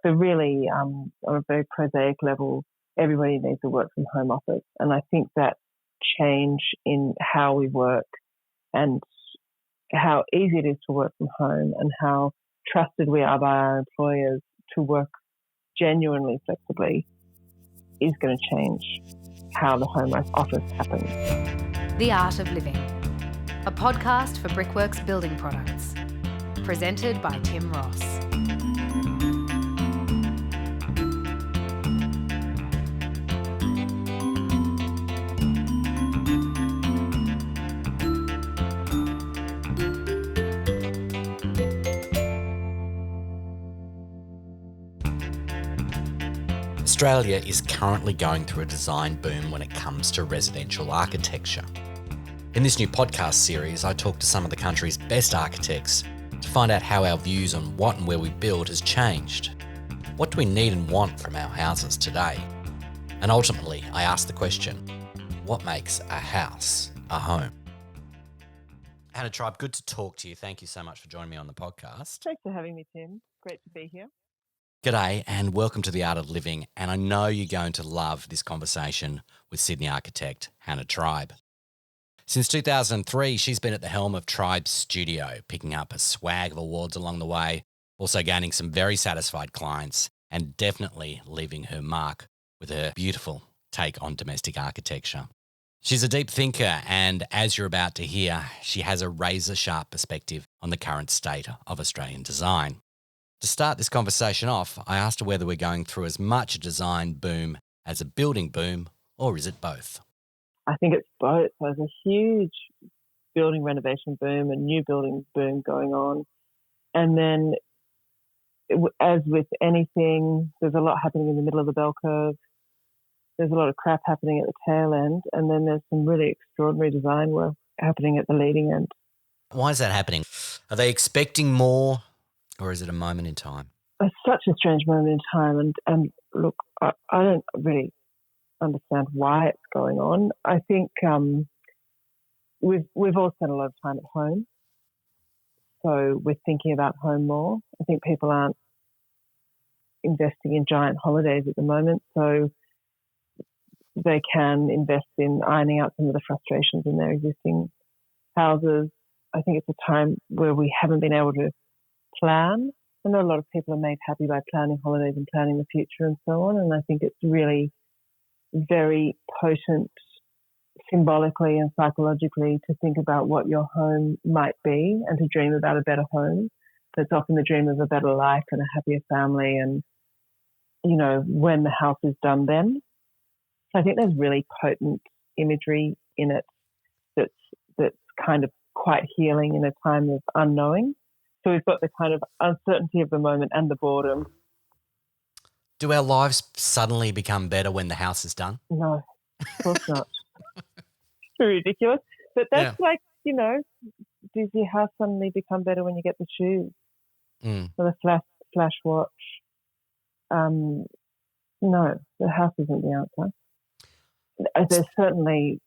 So really, on a very prosaic level, everybody needs a work from home office. And I think that change in how we work and how easy it is to work from home and how trusted we are by our employers to work genuinely flexibly is going to change how the home office happens. The Art of Living, a podcast for Brickworks building products, presented by Tim Ross. Australia is currently going through a design boom when it comes to residential architecture. In this new podcast series, I talk to some of the country's best architects to find out how our views on what and where we build has changed. What do we need and want from our houses today? And ultimately, I ask the question, what makes a house a home? Hannah Tribe, good to talk to you. Thank you so much for joining me on the podcast. Thanks for having me, Tim. Great to be here. G'day and welcome to The Art of Living, and I know you're going to love this conversation with Sydney architect Hannah Tribe. Since 2003, she's been at the helm of Tribe's studio, picking up a swag of awards along the way, also gaining some very satisfied clients and definitely leaving her mark with her beautiful take on domestic architecture. She's a deep thinker, and as you're about to hear, she has a razor-sharp perspective on the current state of Australian design. To start this conversation off, I asked her whether we're going through as much a design boom as a building boom, or is it both? I think it's both. There's a huge building renovation boom and new building boom going on. And then, as with anything, there's a lot happening in the middle of the bell curve. There's a lot of crap happening at the tail end. And then there's some really extraordinary design work happening at the leading end. Why is that happening? Are they expecting more? Or is it a moment in time? It's such a strange moment in time. And look, I don't really understand why it's going on. I think we've all spent a lot of time at home. So we're thinking about home more. I think people aren't investing in giant holidays at the moment. So they can invest in ironing out some of the frustrations in their existing houses. I think it's a time where we haven't been able to plan. I know a lot of people are made happy by planning holidays and planning the future and so on. And I think it's really very potent symbolically and psychologically to think about what your home might be and to dream about a better home. That's often the dream of a better life and a happier family and, you know, when the house is done then. So I think there's really potent imagery in it that's kind of quite healing in a time of unknowing. So we've got the kind of uncertainty of the moment and the boredom. Do our lives suddenly become better when the house is done? No, of course not. It's ridiculous. But that's like, you know, does your house suddenly become better when you get the shoes or the flash watch? No, the house isn't the answer. There's certainly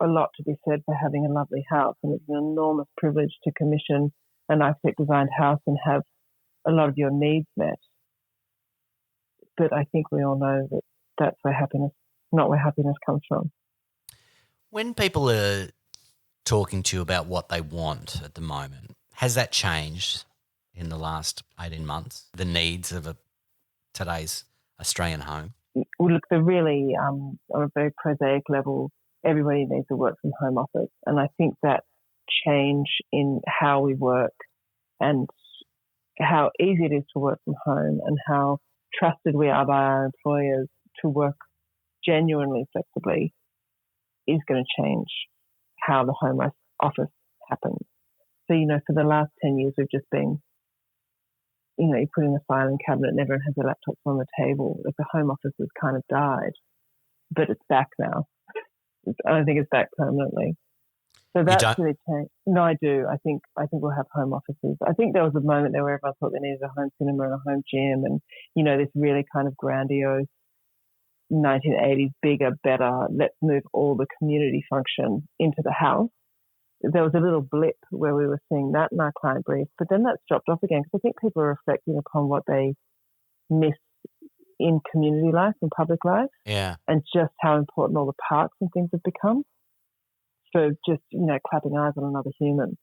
a lot to be said for having a lovely house, and it's an enormous privilege to commission an architect-designed house and have a lot of your needs met. But I think we all know that that's where happiness, not where happiness comes from. When people are talking to you about what they want at the moment, has that changed in the last 18 months, the needs of today's Australian home? Well, look, they're really, on a very prosaic level, everybody needs a work from home office. And I think that change in how we work and how easy it is to work from home and how trusted we are by our employers to work genuinely flexibly is going to change how the home office happens. So, you know, for the last 10 years, we've just been, you know, you put in a filing cabinet and everyone has their laptops on the table. Like the home office has kind of died, but it's back now. I don't think it's back permanently. So that's really changed. No, I do. I think we'll have home offices. I think there was a moment there where everyone thought they needed a home cinema and a home gym and, you know, this really kind of grandiose 1980s, bigger, better, let's move all the community function into the house. There was a little blip where we were seeing that in our client brief, but then that's dropped off again because I think people are reflecting upon what they miss in community life and public life. Yeah. And just how important all the parks and things have become. So just, clapping eyes on another human.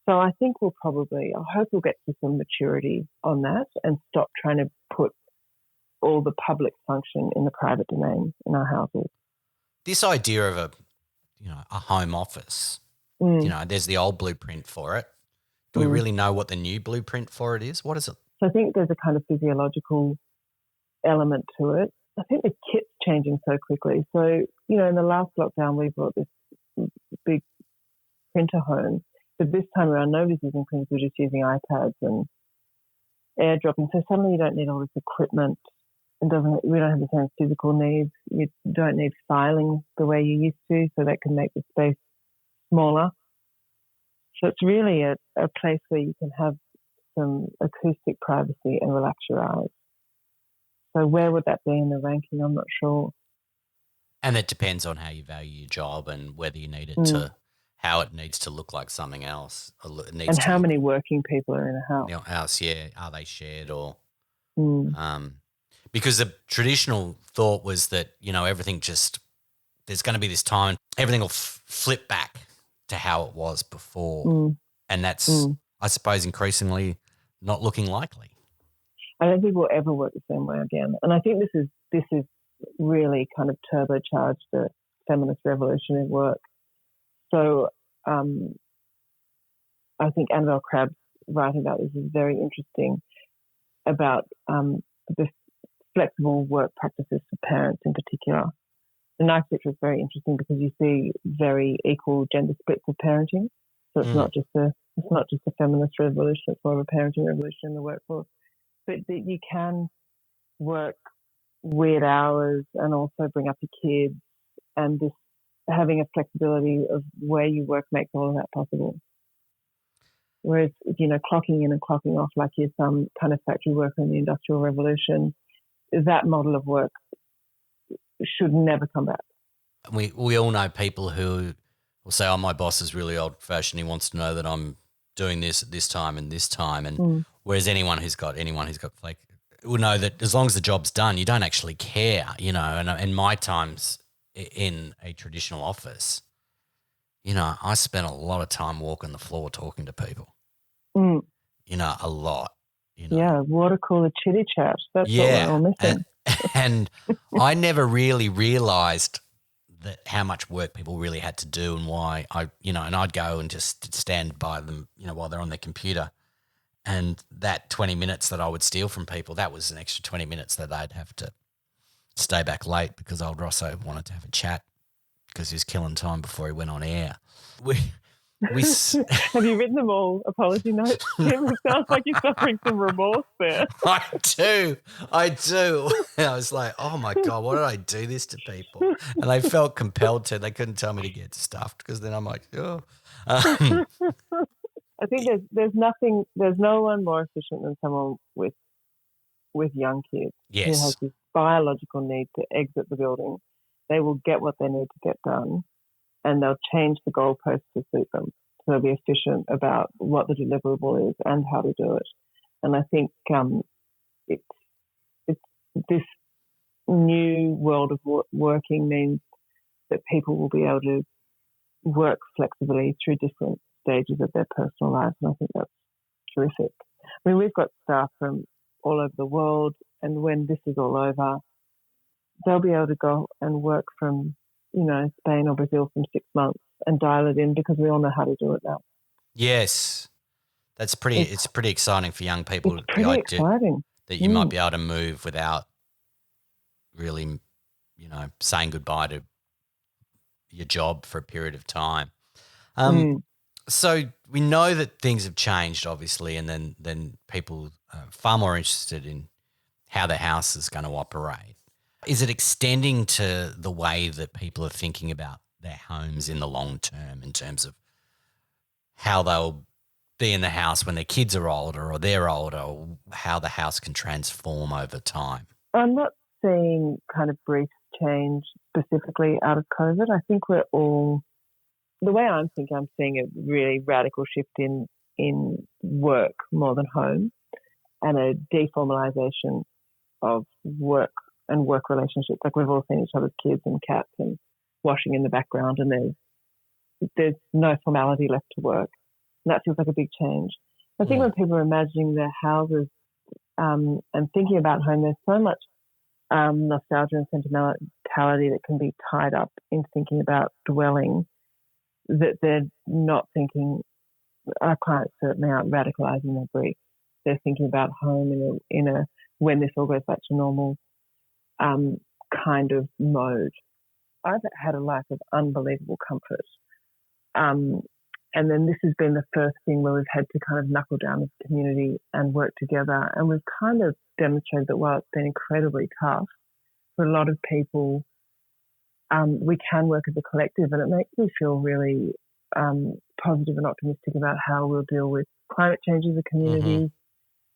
So I think I hope we'll get to some maturity on that and stop trying to put all the public function in the private domain in our houses. This idea of a home office, there's the old blueprint for it. Do we really know what the new blueprint for it is? What is it? So I think there's a kind of physiological element to it. I think the kit's changing so quickly. So, in the last lockdown, we brought this big printer home. But this time around, nobody's using printers. We're just using iPads and airdropping. So suddenly you don't need all this equipment. We don't have the same physical needs. You don't need filing the way you used to, so that can make the space smaller. So it's really a place where you can have some acoustic privacy and relax your eyes. So where would that be in the ranking? I'm not sure. And it depends on how you value your job and whether you need it to, how it needs to look like something else. And how many working people are in a house. House, yeah. Are they shared or... because the traditional thought was that, everything there's going to be this time, everything will flip back to how it was before. And that's, I suppose, increasingly not looking likely. I don't think we'll ever work the same way again. And I think this is really kind of turbocharged the feminist revolution in work. So I think Annabelle Crabb's writing about this is very interesting about the flexible work practices for parents in particular. And architecture is very interesting because you see very equal gender splits of parenting. So it's not just a feminist revolution; it's more of a parenting revolution in the workforce. But that you can work weird hours and also bring up your kids, and this having a flexibility of where you work makes all of that possible. Whereas, clocking in and clocking off like you're some kind of factory worker in the Industrial Revolution, that model of work should never come back. We all know people who will say, "Oh, my boss is really old-fashioned. He wants to know that I'm doing this at this time and this time." And whereas anyone who's got flake will know that as long as the job's done, you don't actually care, And in my times in a traditional office, I spent a lot of time walking the floor talking to people. A lot. Yeah, water cooler chitty chat. That's what we're all missing. And I never really realised that how much work people really had to do and why and I'd go and just stand by them, while they're on their computer. And that 20 minutes that I would steal from people, that was an extra 20 minutes that they'd have to stay back late because old Rosso wanted to have a chat because he was killing time before he went on air. Have you written them all apology notes? It sounds like you're suffering some remorse there. I do. And I was like, oh my God, why did I do this to people? And they felt compelled to. They couldn't tell me to get stuffed because then I'm like, oh. I think there's no one more efficient than someone with young kids who has this biological need to exit the building. They will get what they need to get done, and they'll change the goalposts to suit them. So they'll be efficient about what the deliverable is and how to do it. And I think it's this new world of working means that people will be able to work flexibly through different stages of their personal lives, and I think that's terrific. I mean, we've got staff from all over the world, and when this is all over, they'll be able to go and work from, Spain or Brazil from 6 months and dial it in because we all know how to do it now. Yes. It's pretty exciting for young people. It's pretty exciting. That you might be able to move without really, saying goodbye to your job for a period of time. So we know that things have changed, obviously, and then people are far more interested in how the house is going to operate. Is it extending to the way that people are thinking about their homes in the long term in terms of how they'll be in the house when their kids are older or they're older, or how the house can transform over time? I'm not seeing kind of brief change specifically out of COVID. I think we're all... The way I'm thinking, I'm seeing a really radical shift in work more than home, and a deformalisation of work and work relationships. Like we've all seen each other's kids and cats and washing in the background, and there's no formality left to work. And that feels like a big change. I think when people are imagining their houses and thinking about home, there's so much nostalgia and sentimentality that can be tied up in thinking about dwelling that they're not thinking. Our clients certainly aren't radicalizing their brief. They're thinking about home in a when this all goes back to normal kind of mode. I've had a life of unbelievable comfort. And then this has been the first thing where we've had to kind of knuckle down as a community and work together. And we've kind of demonstrated that while it's been incredibly tough for a lot of people, we can work as a collective, and it makes me feel really positive and optimistic about how we'll deal with climate change as a community,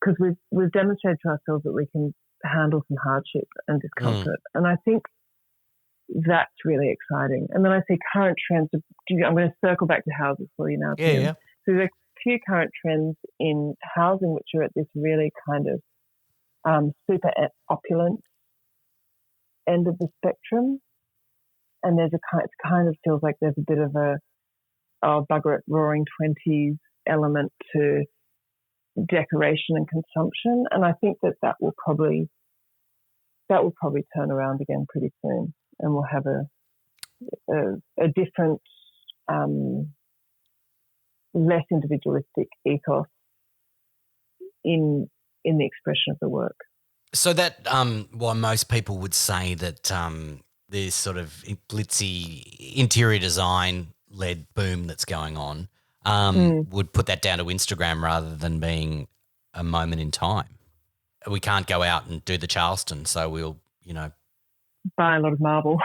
because we've demonstrated to ourselves that we can handle some hardship and discomfort. And I think that's really exciting. And then I see current trends. I'm going to circle back to houses for you now, Tim. Yeah. So there's a few current trends in housing which are at this really kind of super opulent end of the spectrum. And it kind of feels like there's a bit of a bugger it, roaring 20s element to decoration and consumption. And I think that will probably turn around again pretty soon, and we'll have a different, less individualistic ethos in the expression of the work. So that why most people would say that this sort of glitzy interior design led boom that's going on would put that down to Instagram rather than being a moment in time. We can't go out and do the Charleston, so we'll, buy a lot of marble.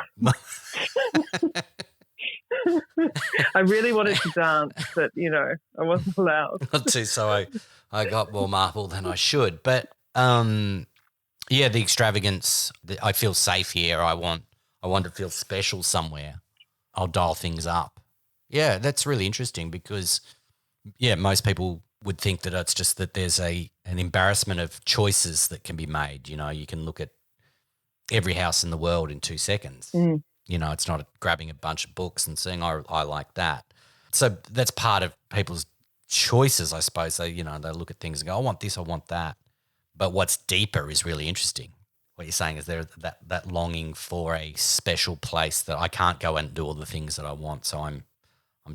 I really wanted to dance, but, I wasn't allowed. Not to, so I got more marble than I should. But, the extravagance, I feel safe here. I want to feel special somewhere. I'll dial things up. Yeah, that's really interesting because, most people would think that it's just that there's an embarrassment of choices that can be made. You can look at every house in the world in 2 seconds. It's not grabbing a bunch of books and saying, oh, I like that. So that's part of people's choices, I suppose. They look at things and go, I want this, I want that. But what's deeper is really interesting. What you're saying is there that longing for a special place that I can't go and do all the things that I want. So I'm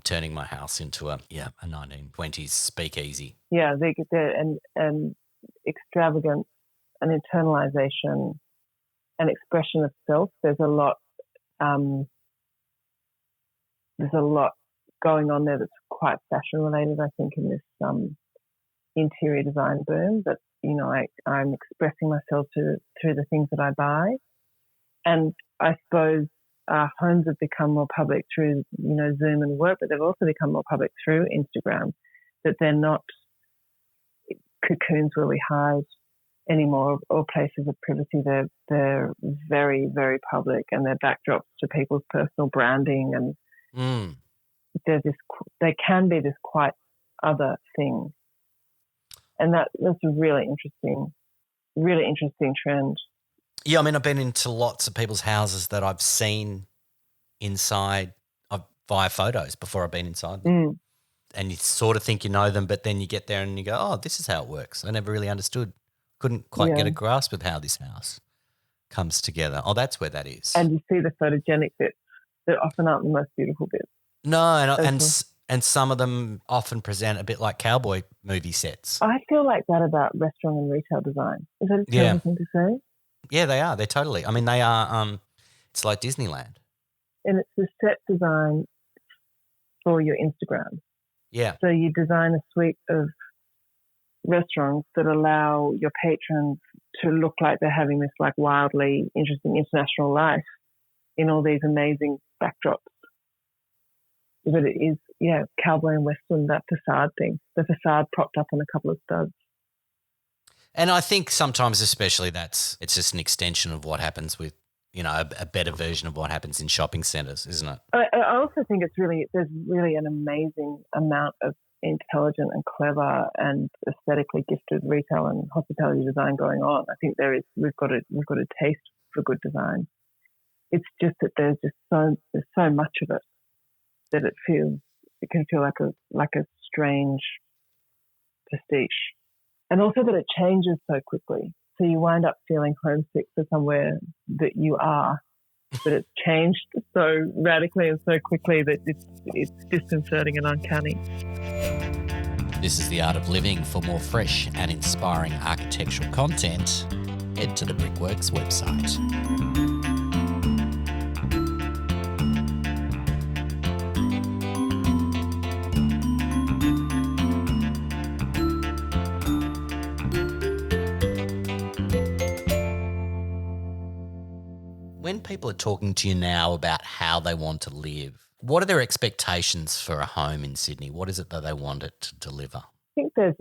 turning my house into a 1920s speakeasy. Yeah, and extravagance and internalization and expression of self. There's a lot going on there that's quite fashion related, I think, in this interior design boom. But I'm expressing myself through the things that I buy, and I suppose homes have become more public through Zoom and work, but they've also become more public through Instagram. That they're not cocoons where we hide anymore, or places of privacy. They're very, very public, and they're backdrops to people's personal branding, and they can be this quite other thing, and that's a really interesting trend. Yeah, I mean, I've been into lots of people's houses that I've seen inside via photos before I've been inside them. And you sort of think you know them, but then you get there and you go, oh, this is how it works. I never really understood. Couldn't quite get a grasp with how this house comes together. Oh, that's where that is. And you see the photogenic bits that often aren't the most beautiful bits. No, and some of them often present a bit like cowboy movie sets. I feel like that about restaurant and retail design. Is that a terrible thing to say? Yeah, they are. They're totally. I mean, they are. It's like Disneyland. And it's the set design for your Instagram. Yeah. So you design a suite of restaurants that allow your patrons to look like they're having this like wildly interesting international life in all these amazing backdrops. But it is, cowboy and western, that facade thing. The facade propped up on a couple of studs. And I think sometimes especially it's just an extension of what happens with, a better version of what happens in shopping centres, isn't it? I also think there's really an amazing amount of intelligent and clever and aesthetically gifted retail and hospitality design going on. I think we've got a taste for good design. It's just that there's so much of it that it can feel like a strange prestige, and also that it changes so quickly. So you wind up feeling homesick for somewhere that you are, but it's changed so radically and so quickly that it's disconcerting and uncanny. This is The Art of Living. For more fresh and inspiring architectural content, head to the Brickworks website. When people are talking to you now about how they want to live, what are their expectations for a home in Sydney? What is it that they want it to deliver? I think there's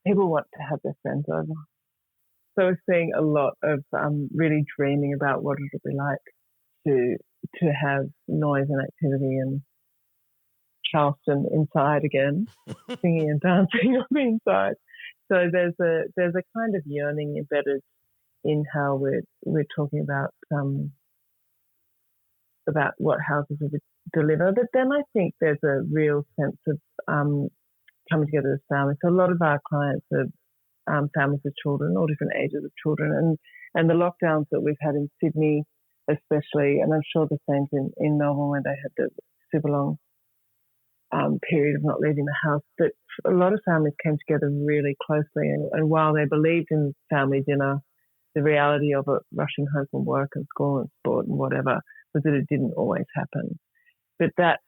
people want to have their friends over. So we're seeing a lot of really dreaming about what it would be like to have noise and activity and Charleston inside again, singing and dancing on the inside. So there's a kind of yearning embedded in how we're talking about what houses would deliver. But then I think there's a real sense of coming together as families. So a lot of our clients are families with children, all different ages of children, and the lockdowns that we've had in Sydney especially, and I'm sure the same in Melbourne where they had the super long period of not leaving the house. But a lot of families came together really closely, and while they believed in family dinner, the reality of it, rushing home from work and school and sport and whatever, was that it didn't always happen. But that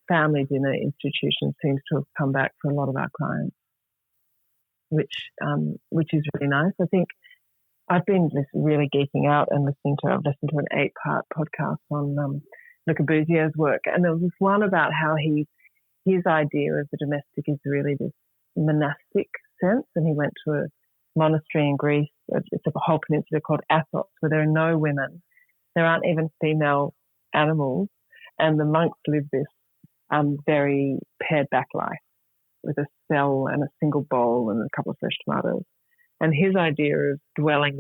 family dinner institution seems to have come back for a lot of our clients, which is really nice. I think I've been just really geeking out and I've listened to an 8-part podcast on Le Corbusier's work, and there was this one about how his idea of the domestic is really this monastic sense, and he went to a monastery in Greece. It's a whole peninsula called Athos, where there are no women. There aren't even female animals, and the monks live this very pared back life with a cell and a single bowl and a couple of fresh tomatoes. And his idea of dwelling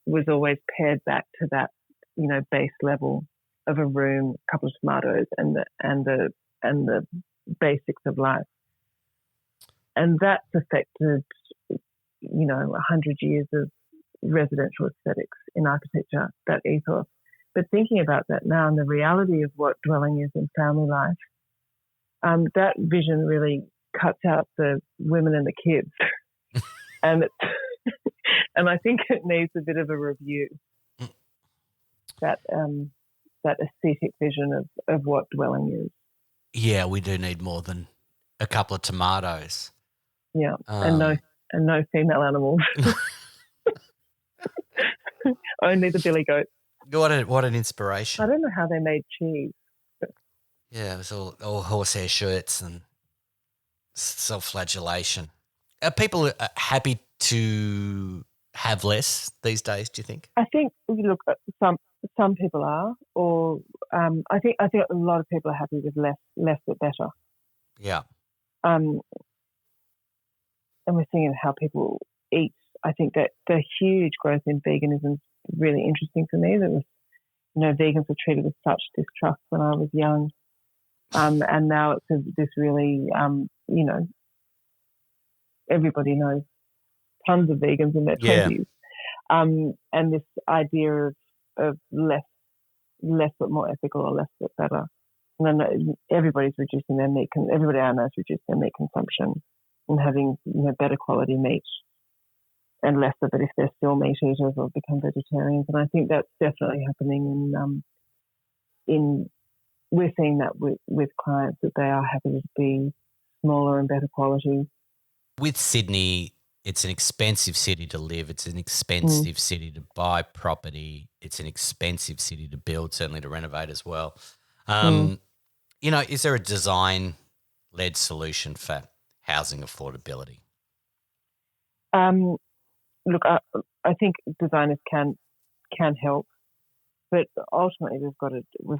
was always pared back to that, base level of a room, a couple of tomatoes, and the basics of life. And that's affected 100 years of residential aesthetics in architecture, that ethos. But thinking about that now and the reality of what dwelling is in family life, that vision really cuts out the women and the kids. and I think it needs a bit of a review, that aesthetic vision of what dwelling is. Yeah, we do need more than a couple of tomatoes. Yeah, and no female animals. Only the billy goat. What an inspiration. I don't know how they made cheese. Yeah, it was all horsehair shirts and self-flagellation. Are people happy to have less these days, do you think? I think, look, some people are, or I think a lot of people are happy with less but better. Yeah. And we're seeing how people eat. I think that the huge growth in veganism is really interesting for me. That was, vegans were treated with such distrust when I was young, and now it's this really, everybody knows tons of vegans in their 20s, and this idea of less but more ethical, or less but better. And then everybody's reducing their meat. Everybody I know has reduced their meat consumption and having better quality meat, and less of it if they're still meat eaters or become vegetarians. And I think that's definitely happening we're seeing that with clients, that they are happy to be smaller and better quality. With Sydney, it's an expensive city to live. It's an expensive city to buy property. It's an expensive city to build, certainly to renovate as well. Is there a design-led solution for housing affordability? Look, I think designers can help. But ultimately, we've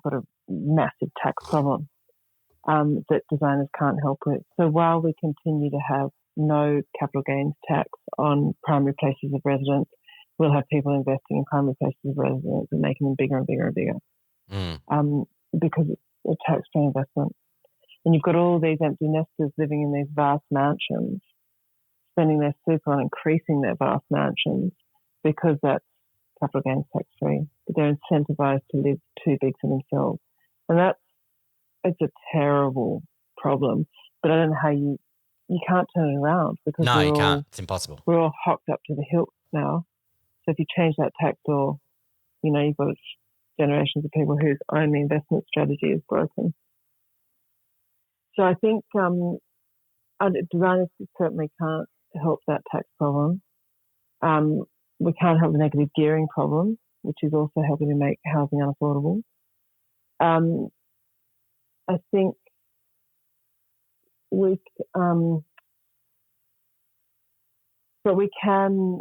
got a massive tax problem that designers can't help with. So while we continue to have no capital gains tax on primary places of residence, we'll have people investing in primary places of residence and making them bigger and bigger and bigger because it's a tax-free investment. And you've got all these empty nesters living in these vast mansions, spending their super on increasing their vast mansions because that's capital gains tax-free. But they're incentivized to live too big for themselves. And it's a terrible problem. But I don't know how you can't turn it around because no, you can't. It's impossible. We're all hocked up to the hilt now. So if you change that tax law, you've got generations of people whose only investment strategy is broken. So I think designers certainly can't help that tax problem. We can't help the negative gearing problem, which is also helping to make housing unaffordable. I think but we can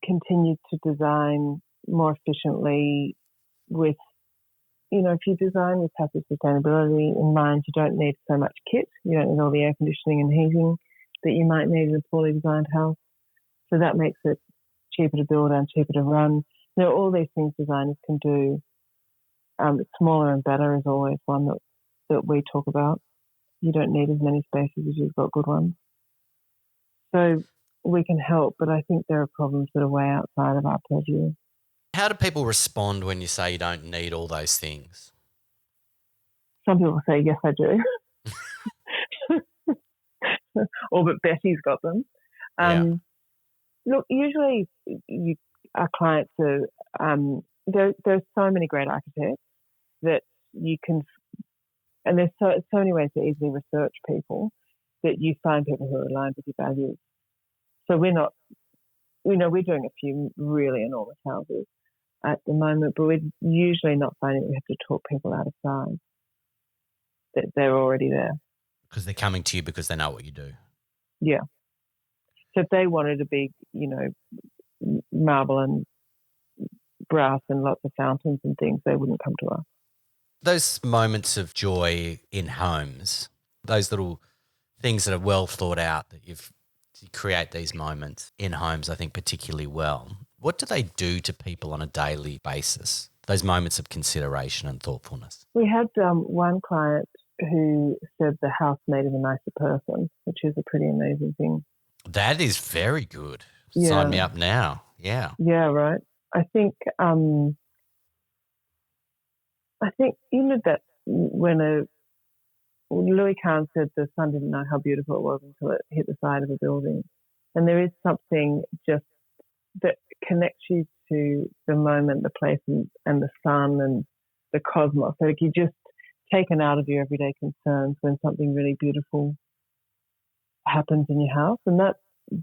continue to design more efficiently with, if you design with passive sustainability in mind, you don't need so much kit. You don't need all the air conditioning and heating that you might need in a poorly designed house. So that makes it cheaper to build and cheaper to run. All these things designers can do. Smaller and better is always one that we talk about. You don't need as many spaces as you've got good ones. So we can help, but I think there are problems that are way outside of our purview. How do people respond when you say you don't need all those things? Some people say, yes, I do. Or, but Betty's got them. Look, usually our clients are, there's so many great architects that you can, and there's so many ways to easily research people that you find people who are aligned with your values. So we're doing a few really enormous houses at the moment, but we're usually not finding that we have to talk people out of size, that they're already there. Because they're coming to you because they know what you do. Yeah. So if they wanted a big, marble and brass and lots of fountains and things, they wouldn't come to us. Those moments of joy in homes, those little things that are well thought out that you create these moments in homes, I think particularly well. What do they do to people on a daily basis? Those moments of consideration and thoughtfulness. We had one client who said the house made him a nicer person, which is a pretty amazing thing. That is very good. Yeah. Sign me up now. Yeah. Yeah, right. I think that when Louis Kahn said the sun didn't know how beautiful it was until it hit the side of a building. And there is something just that connects you to the moment, the place and the sun and the cosmos. So you're just taken out of your everyday concerns when something really beautiful happens in your house. And that's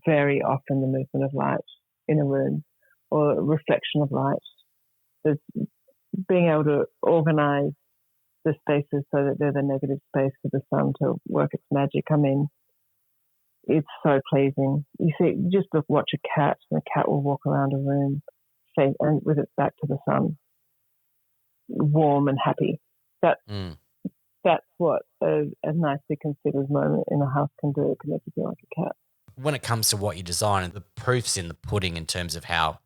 very often the movement of light in a room or a reflection of light. There's being able to organise the spaces so that they're the negative space for the sun to work its magic. I mean, it's so pleasing. You see, just watch a cat, and a cat will walk around a room and with its back to the sun, warm and happy. That's what a nicely considered moment in a house can do. It can make you feel like a cat. When it comes to what you design, the proof's in the pudding in terms of how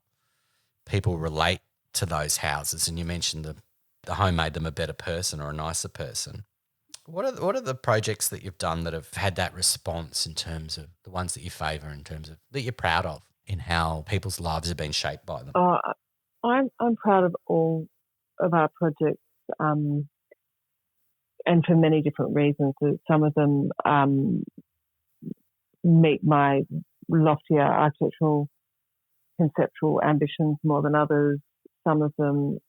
people relate to those houses. And you mentioned the home made them a better person or a nicer person. What are the projects that you've done that have had that response in terms of the ones that you favour, in terms of that you're proud of in how people's lives have been shaped by them? I'm proud of all of our projects, and for many different reasons. Some of them meet my loftier architectural conceptual ambitions more than others. Some of them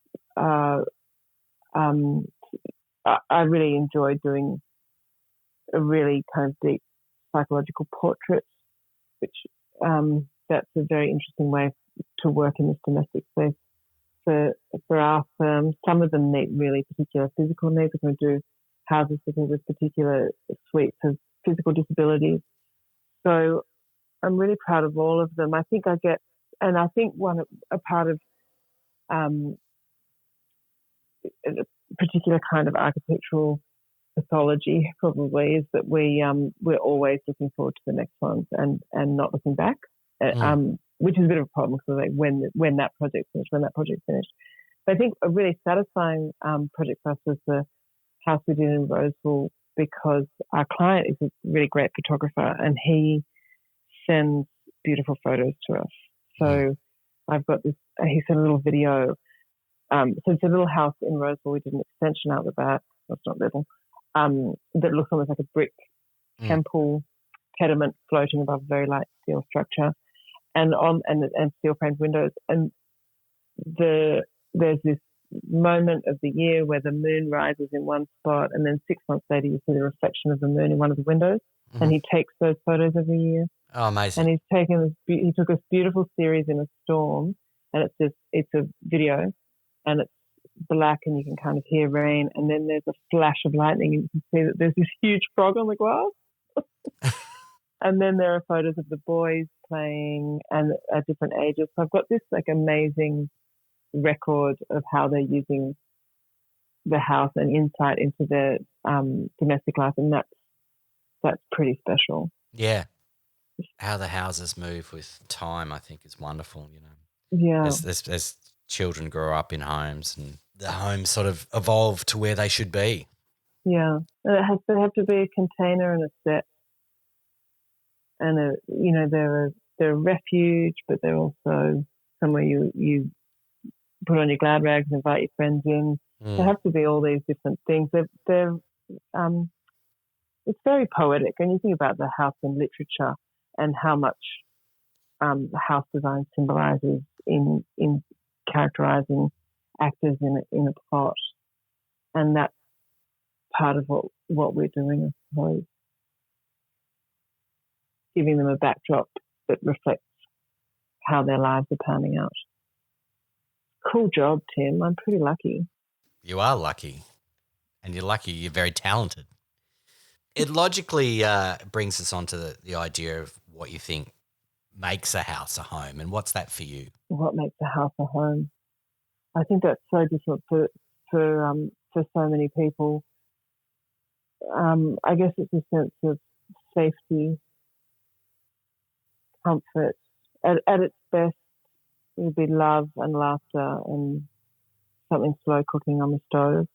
I really enjoy doing a really kind of deep psychological portrait, which that's a very interesting way to work in this domestic space for our firm. Some of them meet really particular physical needs. We're going to do houses for people with particular suites of physical disabilities. So I'm really proud of all of them. I think a part of a particular kind of architectural pathology probably is that we're always looking forward to the next ones and not looking back, which is a bit of a problem because like when that project's finished. But I think a really satisfying project for us was the house we did in Roseville, because our client is a really great photographer and he sends beautiful photos to us. So I've got this, he sent a little video. So it's a little house in Roseville. We did an extension out the back. That's not little. That looks almost like a brick temple pediment floating above a very light steel structure, and steel framed windows. And there's this moment of the year where the moon rises in one spot, and then 6 months later you see the reflection of the moon in one of the windows. And he takes those photos every year. Oh, amazing! And he took this beautiful series in a storm, and it's a video, and it's black and you can kind of hear rain, and then there's a flash of lightning and you can see that there's this huge frog on the glass. And then there are photos of the boys playing and at different ages. So I've got this like amazing record of how they're using the house and insight into their domestic life, and that's pretty special. Yeah. How the houses move with time, I think, is wonderful, Yeah. As children grow up in homes and the homes sort of evolve to where they should be. Yeah. And they have to be a container and a set. And they're a refuge, but they're also somewhere you put on your glad rags and invite your friends in. They have to be all these different things. They're it's very poetic, and you think about the house in literature and how much house design symbolises in characterising actors in a plot, and that's part of what we're doing, I suppose. Giving them a backdrop that reflects how their lives are panning out. Cool job, Tim. I'm pretty lucky. You are lucky, and you're lucky you're very talented. It logically brings us on to the idea of what you think makes a house a home, and what's that for you? What makes a house a home? I think that's so different for so many people. I guess it's a sense of safety, comfort. At its best, it would be love and laughter and something slow cooking on the stove.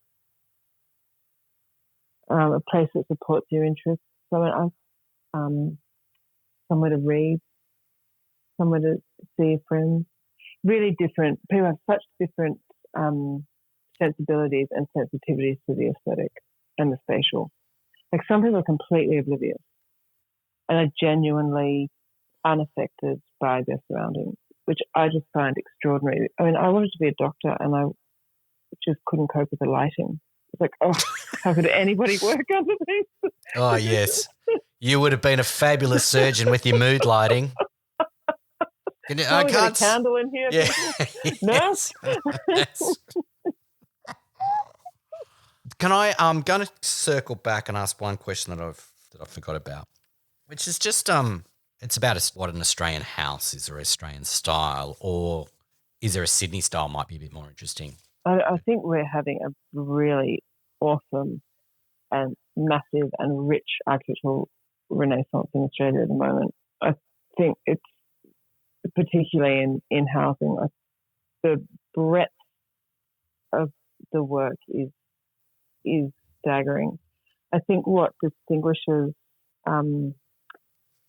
A place that supports your interests. Somewhere to read, somewhere to see your friends. Really different. People have such different sensibilities and sensitivities to the aesthetic and the spatial. Like some people are completely oblivious and are genuinely unaffected by their surroundings, which I just find extraordinary. I mean, I wanted to be a doctor and I just couldn't cope with the lighting. It's like, oh, how could anybody work under these? Oh, yes. You would have been a fabulous surgeon with your mood lighting. I can't get a candle in here. Yeah. Nurse? Yes. I'm going to circle back and ask one question that I forgot about, which is just it's about what an Australian house is, or Australian style, or is there a Sydney style might be a bit more interesting? I think we're having a really awesome and massive and rich architectural renaissance in Australia at the moment. I think it's particularly in housing, the breadth of the work is staggering. I think what distinguishes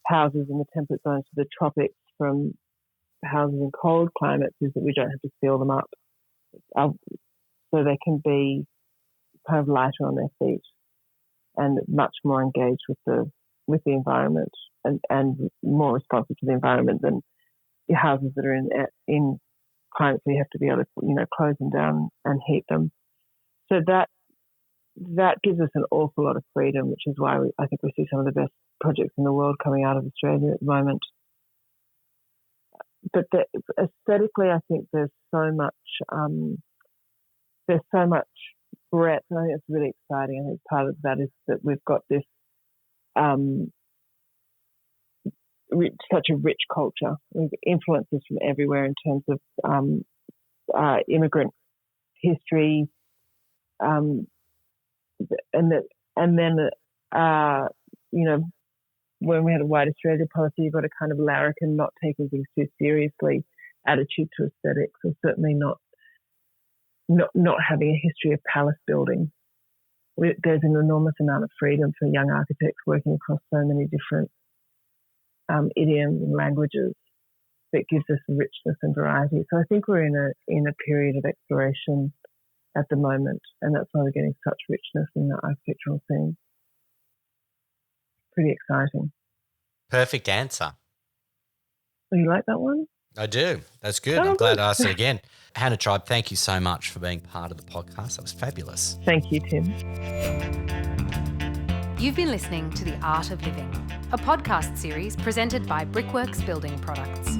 houses in the temperate zones to the tropics from houses in cold climates is that we don't have to seal them up. So they can be kind of lighter on their feet and much more engaged with the environment and more responsive to the environment than the houses that are in climates where you have to be able to close them down and heat them. So that gives us an awful lot of freedom, which is why I think we see some of the best projects in the world coming out of Australia at the moment. But aesthetically, I think there's so much breadth, and I think it's really exciting. I think part of that is that we've got this such a rich culture with influences from everywhere in terms of immigrant history, and then when we had a white Australia policy, you've got a kind of larrikin, not taking things too seriously attitude to aesthetics, or certainly not having a history of palace building. There's an enormous amount of freedom for young architects working across so many different idioms and languages that gives us richness and variety. So I think we're in a period of exploration at the moment, and that's why we're getting such richness in the architectural scene. Pretty exciting. Perfect answer. Oh, you like that one? I do. That's good. Oh, I'm glad good. I asked it again. Hannah Tribe, thank you so much for being part of the podcast. That was fabulous. Thank you, Tim. You've been listening to The Art of Living, a podcast series presented by Brickworks Building Products.